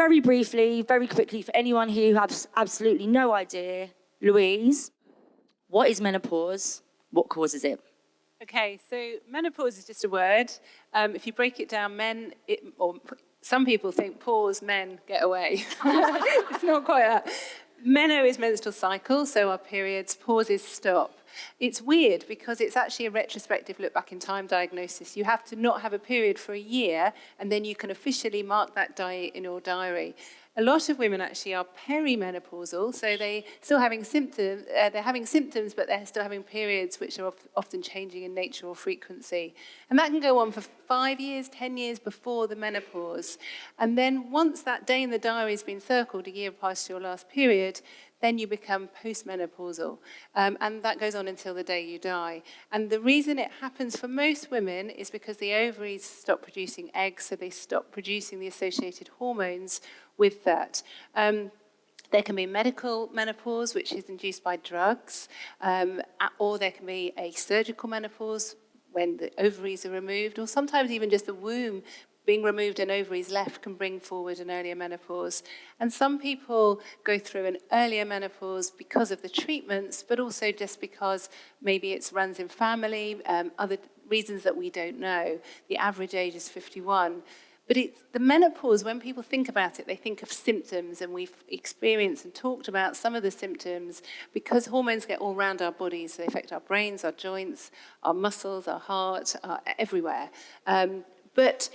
very briefly, very quickly, for anyone who has absolutely no idea, Louise, what is menopause? What causes it? Okay, so menopause is just a word. If you break it down, some people think pause, men, get away. It's not quite that. Meno is menstrual cycle, so our periods. Pause is stop. It's weird because it's actually a retrospective look back in time diagnosis. You have to not have a period for a year, and then you can officially mark that day in your diary. A lot of women actually are perimenopausal, so they're still having symptoms. They're having symptoms, but they're still having periods which are often changing in nature or frequency. And that can go on for 5 years, 10 years before the menopause. And then once that day in the diary has been circled, a year past your last period, then you become postmenopausal. And that goes on until the day you die. And the reason it happens for most women is because the ovaries stop producing eggs, so they stop producing the associated hormones with that. There can be medical menopause, which is induced by drugs, or there can be a surgical menopause when the ovaries are removed, or sometimes even just the womb being removed and ovaries left can bring forward an earlier menopause. And some people go through an earlier menopause because of the treatments, but also just because maybe it runs in family, other reasons that we don't know. The average age is 51. But it's the menopause, when people think about it, they think of symptoms, and we've experienced and talked about some of the symptoms because hormones get all around our bodies. They affect our brains, our joints, our muscles, our heart, everywhere. But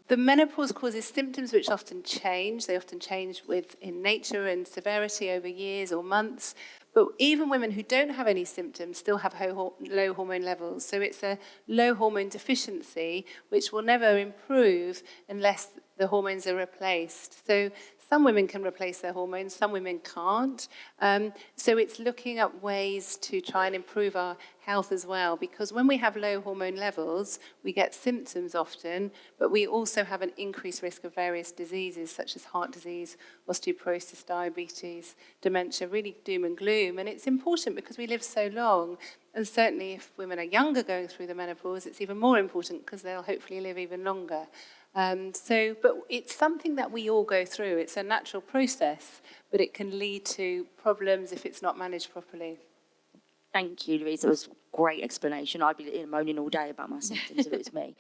the menopause causes symptoms which often change. They often change in nature and severity over years or months. But even women who don't have any symptoms still have low hormone levels. So it's a low hormone deficiency, which will never improve unless the hormones are replaced. So some women can replace their hormones, some women can't. So it's looking at ways to try and improve our health as well, because when we have low hormone levels, we get symptoms often, but we also have an increased risk of various diseases such as heart disease, osteoporosis, diabetes, dementia, really doom and gloom. And it's important because we live so long. And certainly if women are younger going through the menopause, it's even more important because they'll hopefully live even longer. But it's something that we all go through. It's a natural process, but it can lead to problems if it's not managed properly. Thank you, Louise. It was a great explanation. I'd be moaning all day about my symptoms if it was me.